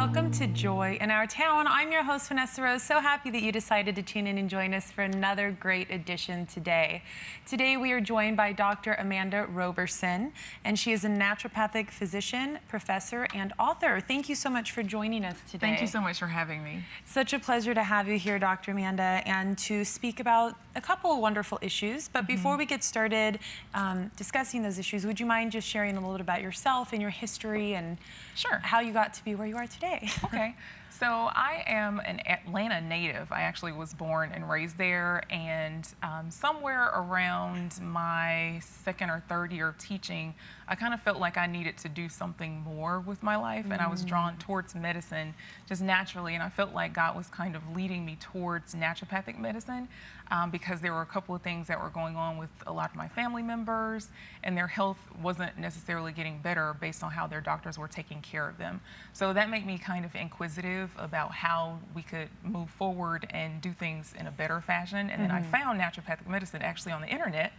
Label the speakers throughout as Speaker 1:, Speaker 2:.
Speaker 1: welcome to Joy in Our Town. I'm your host, Vanessa Rose. So happy that you decided to tune in and join us for another great edition today. Today we are joined by Dr. Amanda Roberson, and she is a naturopathic physician, professor, and author. Thank you so much for joining us today.
Speaker 2: Thank you so much for having me.
Speaker 1: Such a pleasure to have you here, Dr. Amanda, and to speak about a couple of wonderful issues. But before we get started discussing those issues, would you mind just sharing a little bit about yourself and your history and how you got to be where you are today?
Speaker 2: Okay. So I am an Atlanta native. I actually was born and raised there, and somewhere around my second or third year of teaching, I kind of felt like I needed to do something more with my life, and I was drawn towards medicine just naturally, and I felt like God was kind of leading me towards naturopathic medicine because there were a couple of things that were going on with a lot of my family members, and their health wasn't necessarily getting better based on how their doctors were taking care of them. So that made me kind of inquisitive about how we could move forward and do things in a better fashion. And then I found naturopathic medicine actually on the internet,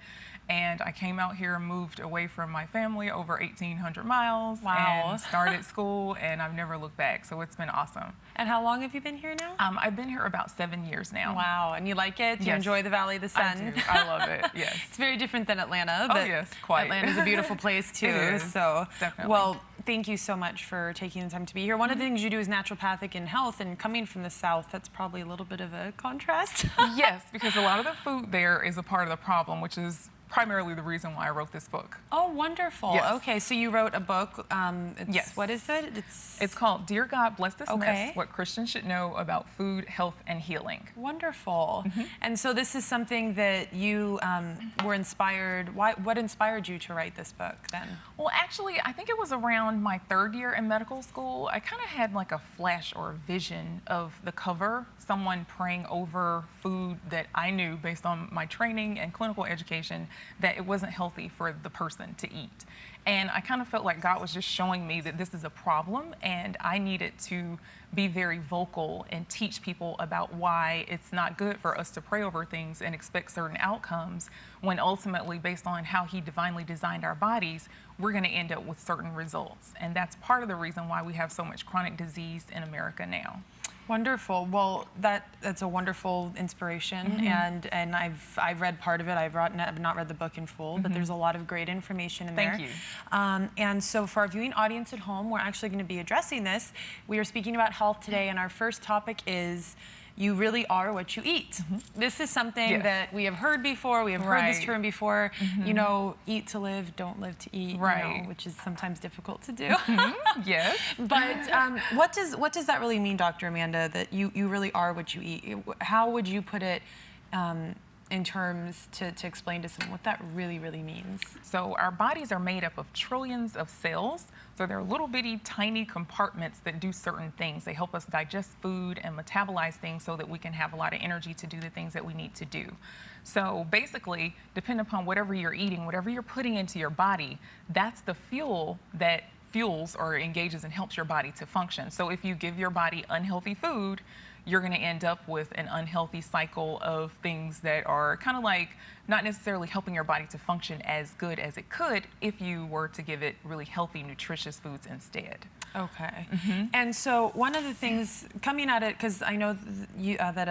Speaker 2: and I came out here and moved away from my family over 1,800 miles and started school, and I've never looked back. So it's been awesome.
Speaker 1: And how long have you been here now?
Speaker 2: I've been here about 7 years now.
Speaker 1: Wow, and you like it? Do you enjoy the Valley of the Sun?
Speaker 2: I do. I love it, yes.
Speaker 1: It's very different than Atlanta. But
Speaker 2: yes, quite.
Speaker 1: Atlanta's a beautiful place too.
Speaker 2: It is,
Speaker 1: so,
Speaker 2: definitely.
Speaker 1: Well, thank you so much for taking the time to be here. One of the things you do is naturopathic in health, and coming from the South, that's probably a little bit of a contrast.
Speaker 2: Yes, because a lot of the food there is a part of the problem, which is primarily the reason why I wrote this book.
Speaker 1: Oh, wonderful.
Speaker 2: Yes.
Speaker 1: Okay, so you wrote a book.
Speaker 2: Yes.
Speaker 1: What is it?
Speaker 2: It's called Dear God, Bless This Mess, What Christians Should Know About Food, Health, and Healing.
Speaker 1: Wonderful. And so this is something that you were inspired. What inspired you to write this book then?
Speaker 2: Well, actually, I think it was around my third year in medical school. I kind of had like a flash or a vision of the cover, someone praying over food that I knew based on my training and clinical education that it wasn't healthy for the person to eat. And I kind of felt like God was just showing me that this is a problem, and I needed to be very vocal and teach people about why it's not good for us to pray over things and expect certain outcomes when ultimately, based on how He divinely designed our bodies, we're going to end up with certain results. And that's part of the reason why we have so much chronic disease in America now.
Speaker 1: Wonderful. Well, that's a wonderful inspiration, and I've read part of it. I've not read the book in full, but there's a lot of great information in there.
Speaker 2: Thank you.
Speaker 1: And so for our viewing audience at home, we're actually going to be addressing this. We are speaking about health today, and our first topic is you really are what you eat. This is something that we have heard before. We have heard this term before. You know, eat to live, don't live to eat.
Speaker 2: Right.
Speaker 1: You know, which is sometimes difficult to do.
Speaker 2: Yes.
Speaker 1: But what does that really mean, Dr. Amanda? That you really are what you eat? How would you put it in terms to explain to someone what that really means?
Speaker 2: So our bodies are made up of trillions of cells. So they're little bitty tiny compartments that do certain things. They help us digest food and metabolize things so that we can have a lot of energy to do the things that we need to do. So basically, depending upon whatever you're eating, whatever you're putting into your body, that's the fuel that fuels or engages and helps your body to function. So if you give your body unhealthy food, you're going to end up with an unhealthy cycle of things that are kind of like not necessarily helping your body to function as good as it could if you were to give it really healthy, nutritious foods instead.
Speaker 1: Okay. And so one of the things coming at it, because I know that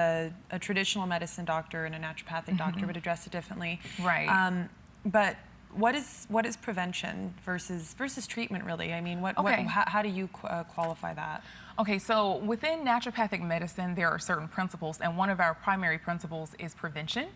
Speaker 1: a traditional medicine doctor and a naturopathic doctor would address it differently.
Speaker 2: Right.
Speaker 1: But what is prevention versus treatment, really? I mean, how do you qualify that?
Speaker 2: Okay, so within naturopathic medicine, there are certain principles, and one of our primary principles is prevention.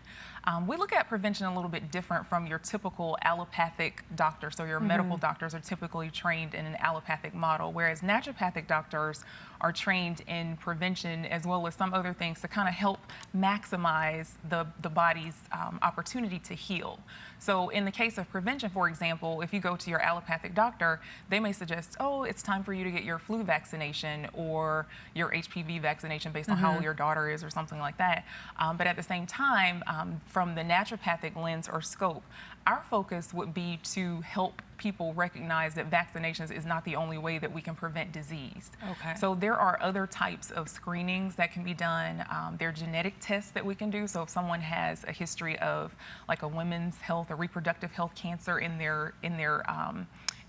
Speaker 2: We look at prevention a little bit different from your typical allopathic doctor. So your medical doctors are typically trained in an allopathic model, whereas naturopathic doctors are trained in prevention as well as some other things to kind of help maximize the body's opportunity to heal. So in the case of prevention, for example, if you go to your allopathic doctor, they may suggest, oh, it's time for you to get your flu vaccination or your HPV vaccination based on how old your daughter is or something like that. But at the same time, from the naturopathic lens or scope, our focus would be to help people recognize that vaccinations is not the only way that we can prevent disease.
Speaker 1: Okay.
Speaker 2: So there are other types of screenings that can be done. There are genetic tests that we can do. So if someone has a history of like a women's health or reproductive health cancer in their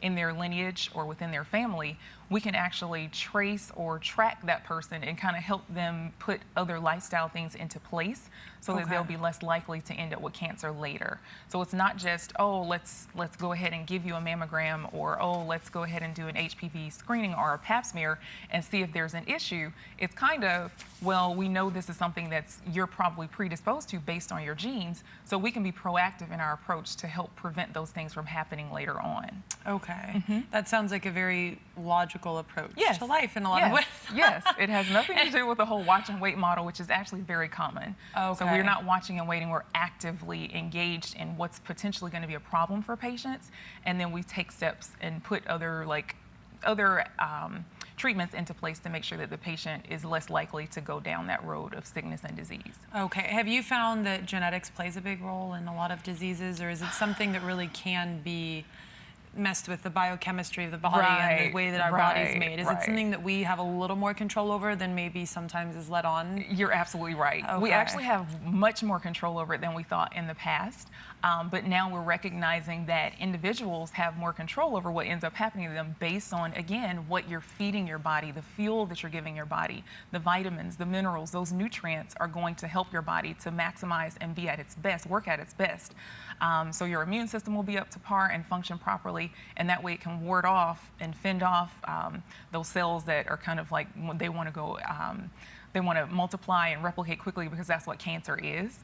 Speaker 2: in their lineage or within their family, we can actually trace or track that person and kind of help them put other lifestyle things into place so that they'll be less likely to end up with cancer later. So it's not just, oh, let's go ahead and give you a mammogram, or oh, let's go ahead and do an HPV screening or a pap smear and see if there's an issue. It's kind of, well, we know this is something that's you're probably predisposed to based on your genes, so we can be proactive in our approach to help prevent those things from happening later on.
Speaker 1: Okay. That sounds like a very logical approach to life in a lot of
Speaker 2: Yes.
Speaker 1: ways.
Speaker 2: Yes, it has nothing to do with the whole watch and wait model, which is actually very common.
Speaker 1: Okay.
Speaker 2: So we're not watching and waiting, we're actively engaged in what's potentially going to be a problem for patients, and then we take steps and put other treatments into place to make sure that the patient is less likely to go down that road of sickness and disease.
Speaker 1: Okay. Have you found that genetics plays a big role in a lot of diseases, or is it something that really can be messed with the biochemistry of the body and the way that our body's made? Is it something that we have a little more control over than maybe sometimes is let on?
Speaker 2: You're absolutely right.
Speaker 1: Okay.
Speaker 2: We actually have much more control over it than we thought in the past. But now we're recognizing that individuals have more control over what ends up happening to them based on, again, what you're feeding your body, the fuel that you're giving your body, the vitamins, the minerals. Those nutrients are going to help your body to maximize and be at its best, work at its best. So your immune system will be up to par and function properly, and that way it can ward off and fend off those cells that are kind of like they want to go. They want to multiply and replicate quickly, because that's what cancer is.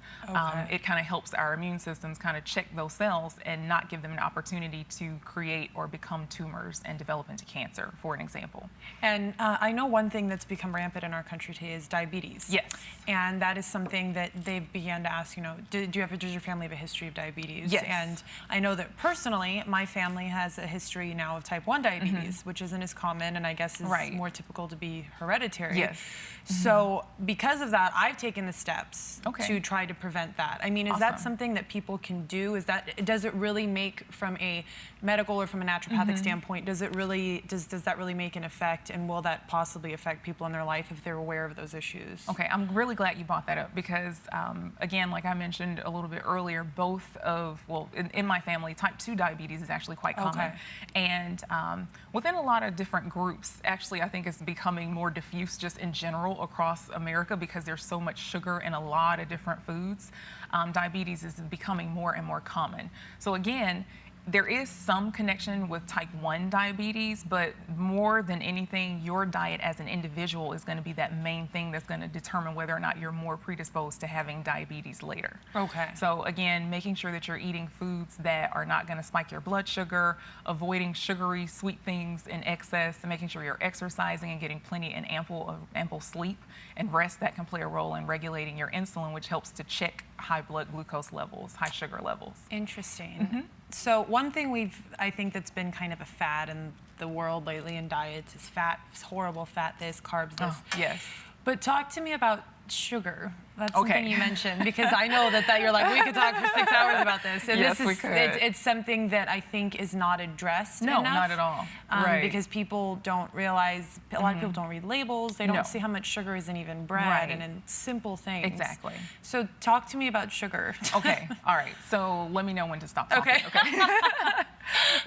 Speaker 2: It kind of helps our immune systems kind of check those cells and not give them an opportunity to create or become tumors and develop into cancer, for an example.
Speaker 1: And I know one thing that's become rampant in our country today is diabetes.
Speaker 2: Yes.
Speaker 1: And that is something that they began to ask, you know, does your family have a history of diabetes?
Speaker 2: Yes.
Speaker 1: And I know that personally, my family has a history now of type 1 diabetes, which isn't as common and I guess is more typical to be hereditary.
Speaker 2: Yes.
Speaker 1: So because of that, I've taken the steps to try to prevent that. I mean, is that something that people can do? Does it really make, from a medical or from a naturopathic standpoint, does that really make an effect, and will that possibly affect people in their life if they're aware of those issues?
Speaker 2: Okay, I'm really glad you brought that up, because again, like I mentioned a little bit earlier, in my family, type 2 diabetes is actually quite common. And within a lot of different groups, actually I think it's becoming more diffuse just in general across America, because there's so much sugar in a lot of different foods. Diabetes is becoming more and more common. So again, there is some connection with type 1 diabetes, but more than anything, your diet as an individual is going to be that main thing that's going to determine whether or not you're more predisposed to having diabetes later.
Speaker 1: Okay.
Speaker 2: So again, making sure that you're eating foods that are not going to spike your blood sugar, avoiding sugary, sweet things in excess, and making sure you're exercising and getting plenty and ample sleep and rest. That can play a role in regulating your insulin, which helps to check high blood glucose levels, high sugar levels.
Speaker 1: Interesting. So one thing I think that's been kind of a fad in the world lately in diets is fat, horrible fat this, carbs this.
Speaker 2: Yes.
Speaker 1: But talk to me about sugar. That's something you mentioned, because I know that you're like, we could talk for 6 hours about this. And
Speaker 2: yes,
Speaker 1: this is,
Speaker 2: we could.
Speaker 1: It's something that I think is not addressed enough.
Speaker 2: No, not at all.
Speaker 1: Because people don't realize, a lot of people don't read labels. They don't see how much sugar is in even bread and in simple things.
Speaker 2: Exactly.
Speaker 1: So talk to me about sugar.
Speaker 2: Okay. All right. So let me know when to stop talking. Okay.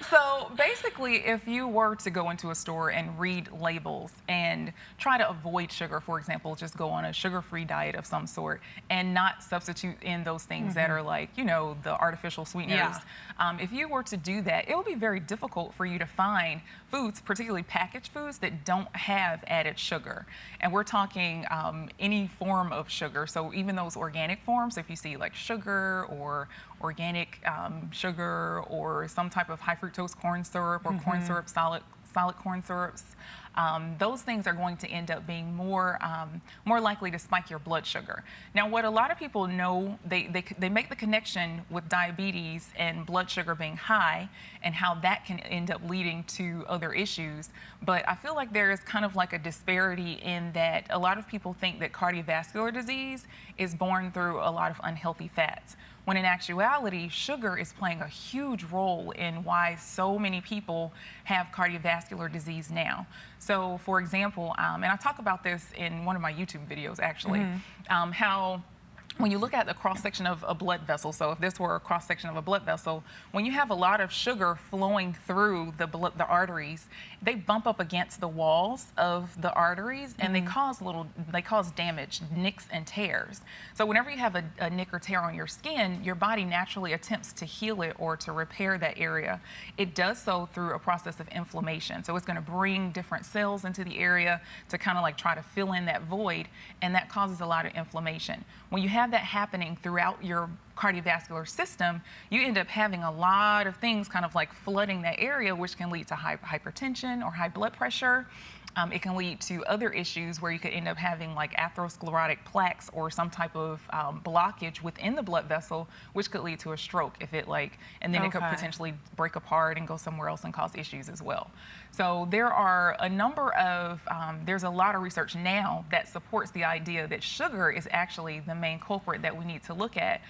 Speaker 2: So basically, if you were to go into a store and read labels and try to avoid sugar, for example, just go on a sugar-free diet of some sort and not substitute in those things that are like, you know, the artificial sweeteners. If you were to do that, it would be very difficult for you to find foods, particularly packaged foods, that don't have added sugar. And we're talking any form of sugar. So even those organic forms, if you see like sugar or organic sugar or some type of high fructose corn syrup or corn syrup, solid corn syrups, those things are going to end up being more likely to spike your blood sugar. Now, what a lot of people know, they make the connection with diabetes and blood sugar being high and how that can end up leading to other issues. But I feel like there is kind of like a disparity in that a lot of people think that cardiovascular disease is born through a lot of unhealthy fats, when in actuality, sugar is playing a huge role in why so many people have cardiovascular disease now. So, for example, and I talk about this in one of my YouTube videos, actually, how when you look at the cross-section of a blood vessel, so if this were a cross-section of a blood vessel, when you have a lot of sugar flowing through the arteries, they bump up against the walls of the arteries, and they cause damage, nicks and tears. So whenever you have a nick or tear on your skin, your body naturally attempts to heal it or to repair that area. It does so through a process of inflammation. So it's going to bring different cells into the area to kind of like try to fill in that void, and that causes a lot of inflammation. When you have that happening throughout your cardiovascular system, you end up having a lot of things kind of like flooding that area, which can lead to hypertension or high blood pressure. It can lead to other issues where you could end up having like atherosclerotic plaques or some type of blockage within the blood vessel, which could lead to a stroke if it and then it could potentially break apart and go somewhere else and cause issues as well. So there are a number of, there's a lot of research now that supports the idea that sugar is actually the main culprit that we need to look at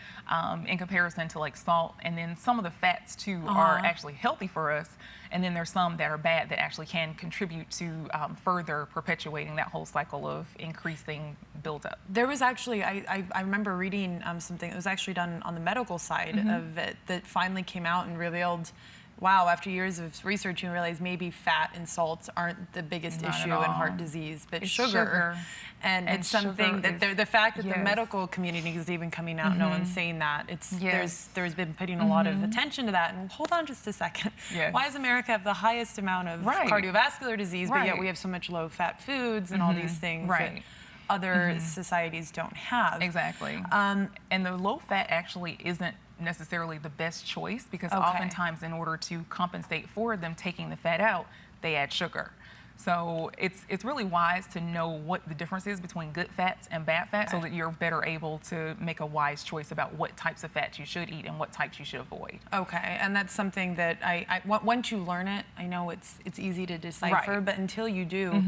Speaker 2: in comparison to like salt, and then some of the fats too are actually healthy for us. And then there's some that are bad that actually can contribute to further perpetuating that whole cycle of increasing buildup.
Speaker 1: There was actually, I remember reading something that was actually done on the medical side of it that finally came out and revealed, wow, after years of research, you realize maybe fat and salts aren't the biggest issue in heart disease, but
Speaker 2: it's
Speaker 1: sugar. And it's something that the fact that the medical community is even coming out and saying that, there's been putting a lot of attention to that. And hold on just a second. Why does America have the highest amount of cardiovascular disease, but yet we have so much low-fat foods and all these things that other societies don't have?
Speaker 2: Exactly. And the low-fat actually isn't necessarily the best choice, because oftentimes in order to compensate for them taking the fat out, they add sugar. So it's really wise to know what the difference is between good fats and bad fats, so that you're better able to make a wise choice about what types of fats you should eat and what types you should avoid.
Speaker 1: Okay, and that's something that once you learn it, I know it's easy to decipher, but until you do,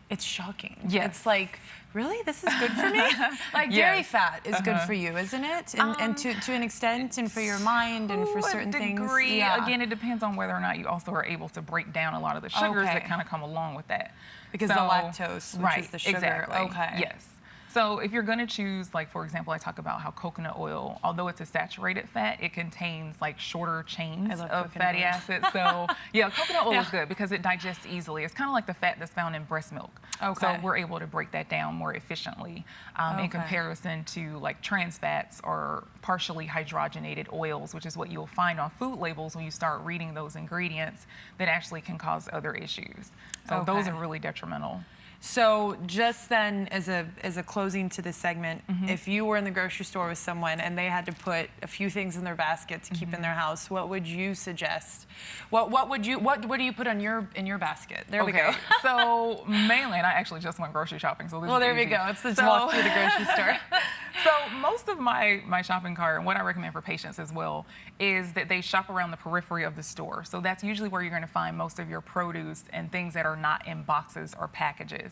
Speaker 1: it's shocking. It's like, really? This is good for me? Like dairy fat is good for you, isn't it? And to an extent, and for your mind, and for certain things.
Speaker 2: Again, it depends on whether or not you also are able to break down a lot of the sugars that kind of come along with that.
Speaker 1: Because the lactose, which is the sugar.
Speaker 2: Exactly. Yes. So if you're going to choose, like, for example, I talk about how coconut oil, although it's a saturated fat, it contains like shorter chains of fatty acids. So yeah, coconut oil is good because it digests easily. It's kind of like the fat that's found in breast milk. So we're able to break that down more efficiently in comparison to like trans fats or partially hydrogenated oils, which is what you'll find on food labels when you start reading those ingredients that actually can cause other issues. So those are really detrimental.
Speaker 1: So just then, as a closing to this segment, if you were in the grocery store with someone and they had to put a few things in their basket to keep in their house, what would you suggest? What do you put in your basket? There we go.
Speaker 2: So mainly, and I actually just went grocery shopping, so this is
Speaker 1: there
Speaker 2: easy.
Speaker 1: we go. It's the walk through the grocery store.
Speaker 2: So most of my shopping cart, and what I recommend for patients as well, is that they shop around the periphery of the store. So that's usually where you're going to find most of your produce and things that are not in boxes or packages.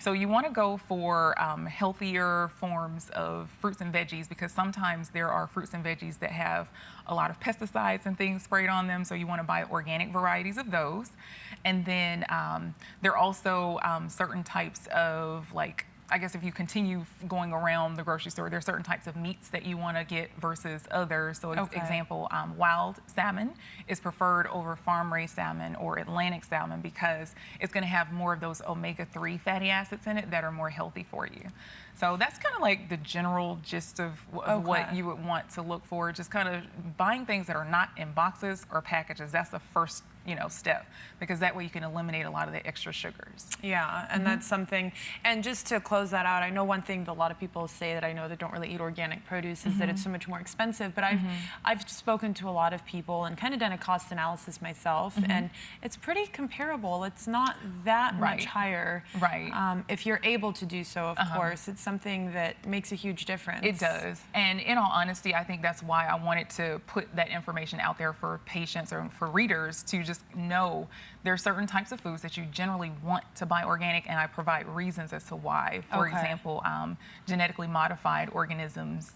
Speaker 2: So you want to go for healthier forms of fruits and veggies, because sometimes there are fruits and veggies that have a lot of pesticides and things sprayed on them. So you want to buy organic varieties of those. And then there are also certain types of, like, I guess if you continue going around the grocery store, there are certain types of meats that you want to get versus others. So, example, wild salmon is preferred over farm-raised salmon or Atlantic salmon because it's going to have more of those omega-3 fatty acids in it that are more healthy for you. So that's kind of like the general gist of what you would want to look for. Just kind of buying things that are not in boxes or packages. That's the first step, because that way you can eliminate a lot of the extra sugars.
Speaker 1: Yeah, and that's something. And just to close that out, I know one thing that a lot of people say that I know that don't really eat organic produce is that it's so much more expensive. But I've spoken to a lot of people and kind of done a cost analysis myself, and it's pretty comparable. It's not that much higher. If you're able to do so, of course. It's something that makes a huge difference.
Speaker 2: It does. And in all honesty, I think that's why I wanted to put that information out there for patients or for readers to just know there are certain types of foods that you generally want to buy organic, and I provide reasons as to why. For example, genetically modified organisms.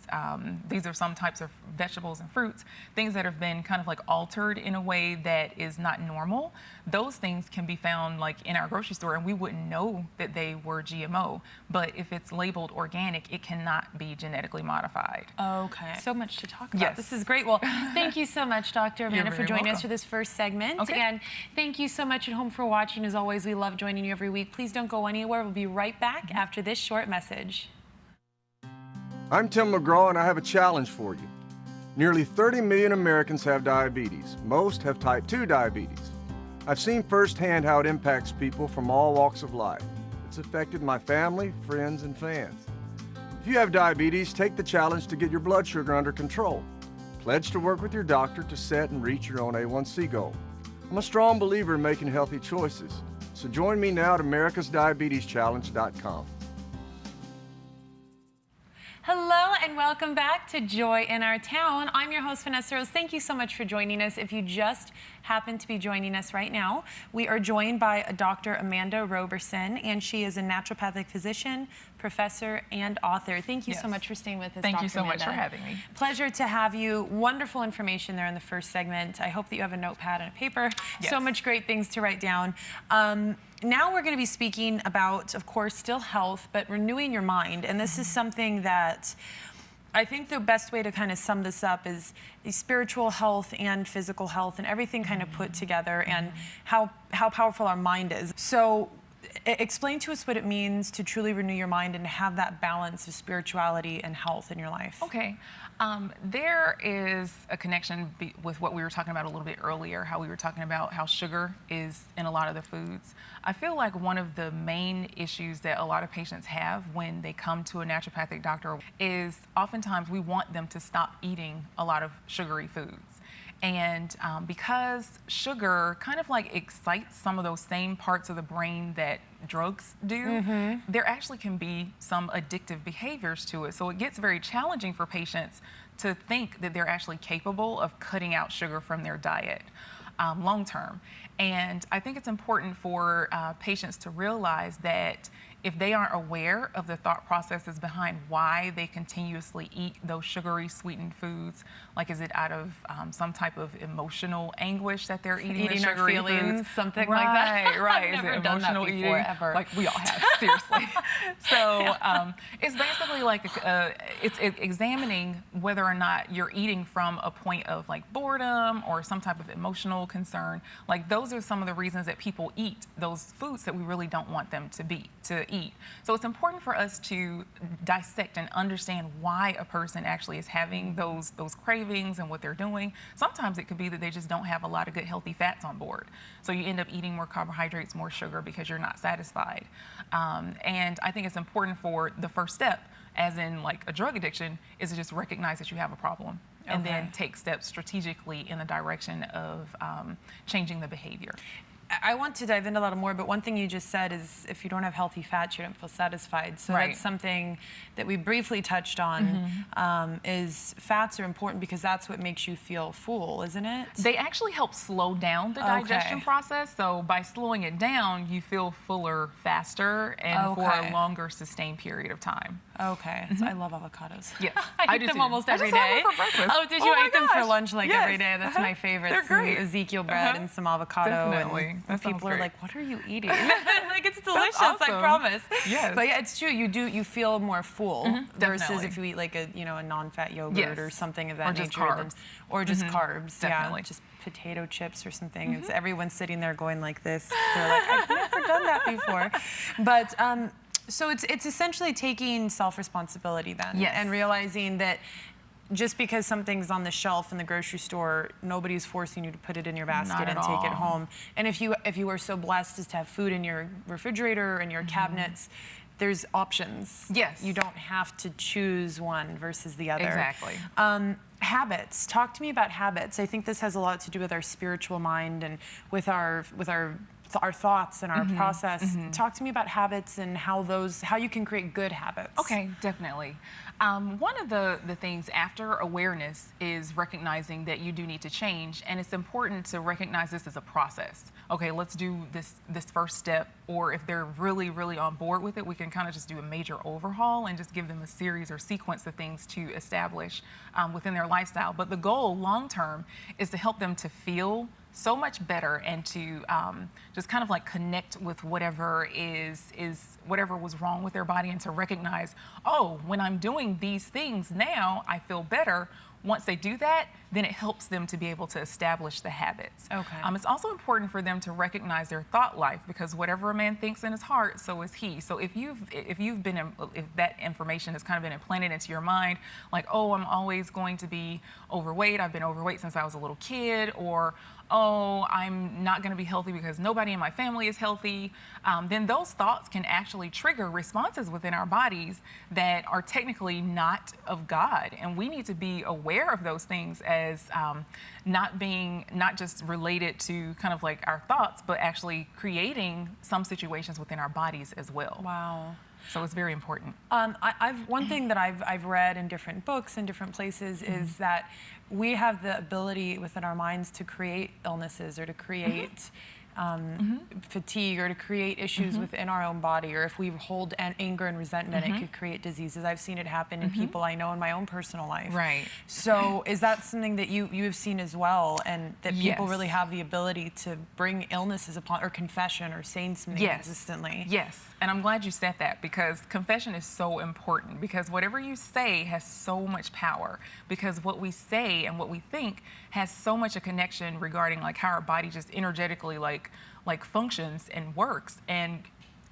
Speaker 2: These are some types of vegetables and fruits, things that have been kind of like altered in a way that is not normal. Those things can be found like in our grocery store, and we wouldn't know that they were GMO. But if it's labeled sold organic, it cannot be genetically modified.
Speaker 1: Okay. So much to talk about.
Speaker 2: Yes.
Speaker 1: This is great. Well, thank you so much, Dr. Amanda, for joining us
Speaker 2: welcome.
Speaker 1: for this first segment.
Speaker 2: Okay.
Speaker 1: And thank you so much at home for watching. As always, we love joining you every week. Please don't go anywhere. We'll be right back after this short message.
Speaker 3: I'm Tim McGraw, and I have a challenge for you. Nearly 30 million Americans have diabetes. Most have type 2 diabetes. I've seen firsthand how it impacts people from all walks of life. It's affected my family, friends, and fans. If you have diabetes, take the challenge to get your blood sugar under control. Pledge to work with your doctor to set and reach your own A1C goal. I'm a strong believer in making healthy choices, so join me now at americasdiabeteschallenge.com.
Speaker 1: Hello and welcome back to Joy in Our Town. I'm your host, Vanessa Rose. Thank you so much for joining us. If you just happen to be joining us right now, we are joined by Dr. Amanda Roberson, and she is a naturopathic physician, professor, and author. Thank you so much for staying with us,
Speaker 2: Thank
Speaker 1: Dr.
Speaker 2: you so
Speaker 1: Amanda.
Speaker 2: much for having me.
Speaker 1: Pleasure to have you. Wonderful information there in the first segment. I hope that you have a notepad and a paper.
Speaker 2: Yes.
Speaker 1: So much great things to write down. Now we're going to be speaking about, of course, still health, but renewing your mind. And this is something that I think the best way to kind of sum this up is spiritual health and physical health and everything kind of put together, and how powerful our mind is. So explain to us what it means to truly renew your mind and have that balance of spirituality and health in your life.
Speaker 2: Okay. There is a connection with what we were talking about a little bit earlier, how we were talking about how sugar is in a lot of the foods. I feel like one of the main issues that a lot of patients have when they come to a naturopathic doctor is oftentimes we want them to stop eating a lot of sugary foods. And because sugar kind of like excites some of those same parts of the brain that drugs do, there actually can be some addictive behaviors to it. So it gets very challenging for patients to think that they're actually capable of cutting out sugar from their diet long term. And I think it's important for patients to realize that if they aren't aware of the thought processes behind why they continuously eat those sugary sweetened foods, like is it out of some type of emotional anguish that they're eating the sugary
Speaker 1: feelings,
Speaker 2: foods?
Speaker 1: something like that.
Speaker 2: Right,
Speaker 1: I've
Speaker 2: is
Speaker 1: never
Speaker 2: it
Speaker 1: done that
Speaker 2: emotional
Speaker 1: before,
Speaker 2: eating?
Speaker 1: ever.
Speaker 2: Like we all have, seriously. So it's basically like it's examining whether or not you're eating from a point of like boredom or some type of emotional concern. Like those are some of the reasons that people eat those foods that we really don't want them to eat. So it's important for us to dissect and understand why a person actually is having those cravings and what they're doing. Sometimes it could be that they just don't have a lot of good healthy fats on board. So you end up eating more carbohydrates, more sugar because you're not satisfied. And I think it's important for the first step, as in like a drug addiction, is to just recognize that you have a problem. And then take steps strategically in the direction of changing the behavior.
Speaker 1: I want to dive into a little more, but one thing you just said is if you don't have healthy fats, you don't feel satisfied. So that's something that we briefly touched on, is fats are important because that's what makes you feel full, isn't it?
Speaker 2: They actually help slow down the digestion process. So by slowing it down, you feel fuller faster and for a longer sustained period of time.
Speaker 1: Okay. So I love avocados.
Speaker 2: Yes.
Speaker 1: I eat them almost every day.
Speaker 2: I just have them for breakfast.
Speaker 1: Oh, did you eat them for lunch like every day? That's my favorite.
Speaker 2: They're great.
Speaker 1: Some Ezekiel bread and some avocado.
Speaker 2: Definitely.
Speaker 1: And people are like, what are you eating? Like, it's delicious,
Speaker 2: awesome.
Speaker 1: I promise.
Speaker 2: Yes.
Speaker 1: But yeah, it's true. You feel more full versus
Speaker 2: Definitely.
Speaker 1: if you eat like a non-fat yogurt or something of that
Speaker 2: or just
Speaker 1: nature.
Speaker 2: Carbs.
Speaker 1: Or just carbs.
Speaker 2: Definitely.
Speaker 1: Yeah, just potato chips or something. It's everyone's sitting there going like this. They're like, I've never done that before. But so it's essentially taking self-responsibility then, and realizing that just because something's on the shelf in the grocery store, nobody's forcing you to put it in your basket and take it home. And if you are so blessed as to have food in your refrigerator and your cabinets, there's options.
Speaker 2: Yes.
Speaker 1: You don't have to choose one versus the other.
Speaker 2: Exactly.
Speaker 1: Habits. Talk to me about habits. I think this has a lot to do with our spiritual mind and with our thoughts and our process. Talk to me about habits and how you can create good habits.
Speaker 2: Okay, definitely. One of the things after awareness is recognizing that you do need to change, and it's important to recognize this as a process. Okay, let's do this first step, or if they're really, really on board with it, we can kind of just do a major overhaul and just give them a series or sequence of things to establish within their lifestyle. But the goal long term is to help them to feel so much better, and to just kind of like connect with whatever whatever was wrong with their body, and to recognize, oh, when I'm doing these things now, I feel better. Once they do that, then it helps them to be able to establish the habits.
Speaker 1: Okay.
Speaker 2: It's also important for them to recognize their thought life, because whatever a man thinks in his heart, so is he. So if that information has kind of been implanted into your mind, like, oh, I'm always going to be overweight, I've been overweight since I was a little kid, or oh, I'm not going to be healthy because nobody in my family is healthy, then those thoughts can actually trigger responses within our bodies that are technically not of God. And we need to be aware of those things as not just related to kind of like our thoughts, but actually creating some situations within our bodies as well.
Speaker 1: Wow.
Speaker 2: So it's very important.
Speaker 1: One thing that I've read in different books and different places is that we have the ability within our minds to create illnesses, or to create fatigue, or to create issues within our own body, or if we hold anger and resentment, it could create diseases. I've seen it happen in people I know in my own personal life.
Speaker 2: Right.
Speaker 1: So is that something that you have seen as well, and that people
Speaker 2: Yes.
Speaker 1: really have the ability to bring illnesses upon, or confession, or saying something consistently?
Speaker 2: Yes, and I'm glad you said that, because confession is so important, because whatever you say has so much power, because what we say and what we think has so much a connection regarding like how our body just energetically like functions and works. And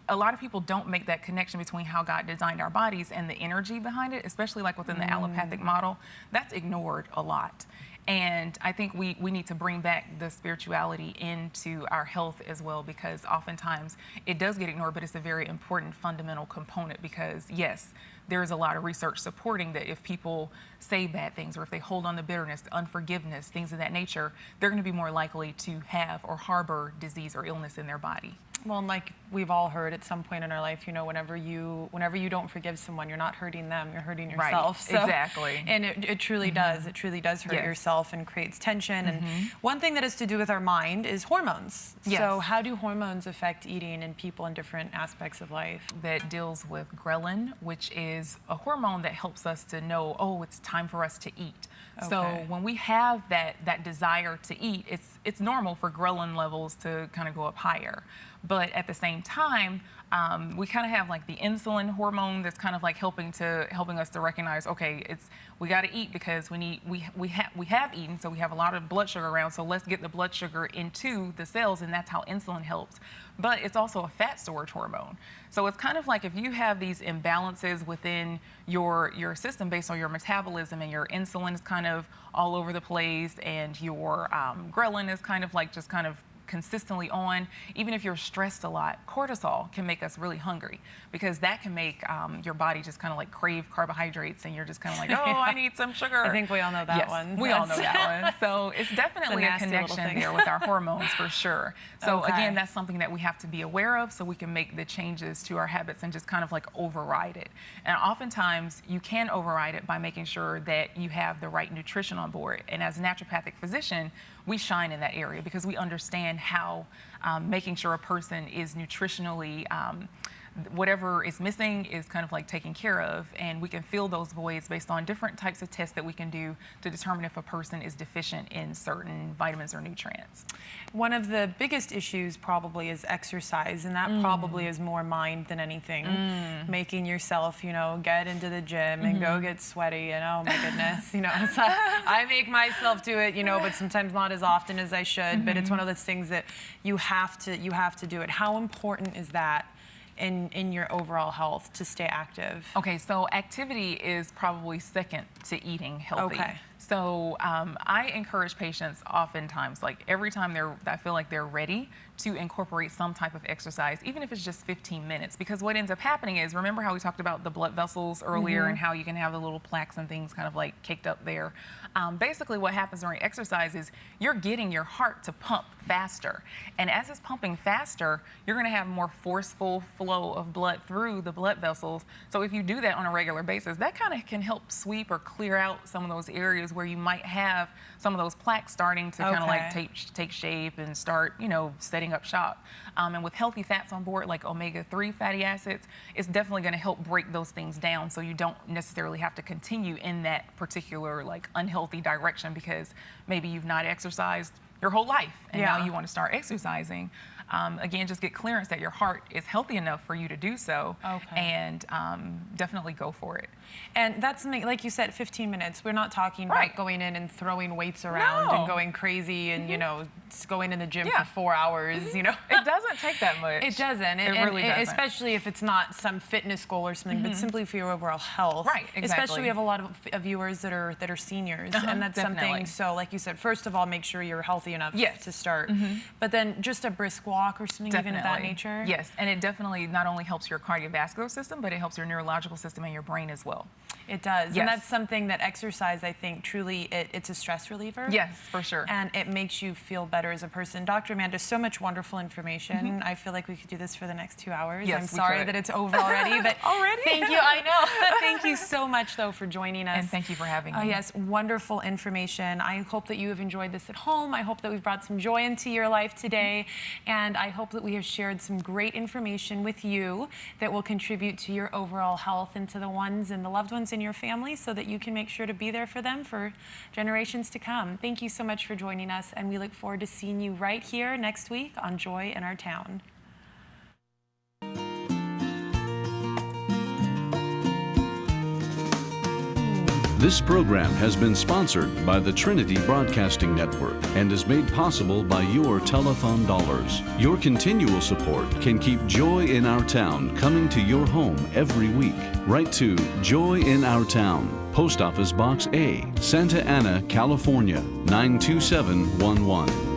Speaker 2: a lot of people don't make that connection between how God designed our bodies and the energy behind it, especially like within the allopathic model. That's ignored a lot. And I think we need to bring back the spirituality into our health as well, because oftentimes it does get ignored, but it's a very important fundamental component, because yes, there is a lot of research supporting that if people say bad things, or if they hold on to bitterness, unforgiveness, things of that nature, they're going to be more likely to have or harbor disease or illness in their body.
Speaker 1: Well, and like we've all heard at some point in our life, you know, whenever you don't forgive someone, you're not hurting them, you're hurting yourself.
Speaker 2: Right, exactly.
Speaker 1: And it truly does. It truly does hurt yourself and creates tension. And one thing that has to do with our mind is hormones.
Speaker 2: Yes.
Speaker 1: So how do hormones affect eating in people in different aspects of life?
Speaker 2: That deals with ghrelin, which is a hormone that helps us to know, oh, it's time for us to eat.
Speaker 1: Okay.
Speaker 2: So when we have that desire to eat, it's normal for ghrelin levels to kind of go up higher. But at the same time, we kind of have like the insulin hormone that's kind of like helping us to recognize, okay, we got to eat because we have eaten, so we have a lot of blood sugar around, so let's get the blood sugar into the cells, and that's how insulin helps. But it's also a fat storage hormone. So it's kind of like if you have these imbalances within your system based on your metabolism, and your insulin is kind of all over the place, and your ghrelin is kind of like just kind of consistently on, even if you're stressed a lot, cortisol can make us really hungry, because that can make your body just kind of like crave carbohydrates, and you're just kind of like, oh, I need some sugar.
Speaker 1: I think we all know that
Speaker 2: yes,
Speaker 1: one.
Speaker 2: We all know that one. So it's definitely a connection there with our hormones for sure. So again, that's something that we have to be aware of, so we can make the changes to our habits and just kind of like override it. And oftentimes you can override it by making sure that you have the right nutrition on board. And as a naturopathic physician, we shine in that area, because we understand how making sure a person is nutritionally, whatever is missing is kind of like taken care of, and we can fill those voids based on different types of tests that we can do to determine if a person is deficient in certain vitamins or nutrients.
Speaker 1: One of the biggest issues probably is exercise, and that probably is more mind than anything. Making yourself, you know, get into the gym and go get sweaty, and oh my goodness, you know, so I make myself do it, you know, but sometimes not as often as I should. But it's one of those things that you have to do it. How important is that in your overall health to stay active?
Speaker 2: Okay, so activity is probably second to eating healthy.
Speaker 1: Okay.
Speaker 2: So I encourage patients oftentimes, like every time I feel like they're ready to incorporate some type of exercise, even if it's just 15 minutes. Because what ends up happening is, remember how we talked about the blood vessels earlier and how you can have the little plaques and things kind of like caked up there. Basically what happens during exercise is you're getting your heart to pump faster. And as it's pumping faster, you're going to have more forceful flow of blood through the blood vessels. So if you do that on a regular basis, that kind of can help sweep or clear out some of those areas where you might have some of those plaques starting to kind of like take shape and start, you know, setting up shop. And with healthy fats on board, like omega-3 fatty acids, it's definitely going to help break those things down, so you don't necessarily have to continue in that particular like unhealthy direction, because maybe you've not exercised your whole life, and
Speaker 1: Yeah.
Speaker 2: now you want to start exercising. Again, just get clearance that your heart is healthy enough for you to do so,
Speaker 1: Okay.
Speaker 2: and definitely go for it.
Speaker 1: And that's something, like you said, 15 minutes. We're not talking
Speaker 2: Right.
Speaker 1: about going in and throwing weights around
Speaker 2: No.
Speaker 1: and going crazy and, you know, going in the gym
Speaker 2: Yeah.
Speaker 1: for 4 hours, you know.
Speaker 2: It doesn't take that much.
Speaker 1: It doesn't.
Speaker 2: It really doesn't.
Speaker 1: Especially if it's not some fitness goal or something, but simply for your overall health.
Speaker 2: Right, exactly.
Speaker 1: Especially we have a lot of viewers that are seniors, and that's
Speaker 2: definitely.
Speaker 1: something. So, like you said, first of all, make sure you're healthy enough
Speaker 2: Yes.
Speaker 1: to start. But then just a brisk walk or something even of that nature.
Speaker 2: Yes, and it definitely not only helps your cardiovascular system, but it helps your neurological system and your brain as well.
Speaker 1: It does.
Speaker 2: Yes.
Speaker 1: And that's something that exercise, I think, truly, it's a stress reliever.
Speaker 2: Yes, for sure.
Speaker 1: And it makes you feel better as a person. Dr. Amanda, so much wonderful information. I feel like we could do this for the next 2 hours.
Speaker 2: Yes,
Speaker 1: I'm
Speaker 2: we
Speaker 1: sorry
Speaker 2: could.
Speaker 1: that it's over already, but
Speaker 2: Already?
Speaker 1: thank you. I know. Thank you so much, though, for joining us.
Speaker 2: And thank you for having me.
Speaker 1: Yes, wonderful information. I hope that you have enjoyed this at home. I hope that we've brought some joy into your life today. And I hope that we have shared some great information with you that will contribute to your overall health and to the ones and the loved ones in your family, so that you can make sure to be there for them for generations to come. Thank you so much for joining us, and we look forward to seeing you right here next week on Joy in Our Town.
Speaker 4: This program has been sponsored by the Trinity Broadcasting Network and is made possible by your telethon dollars. Your continual support can keep Joy in Our Town coming to your home every week. Write to Joy in Our Town, Post Office Box A, Santa Ana, California, 92711.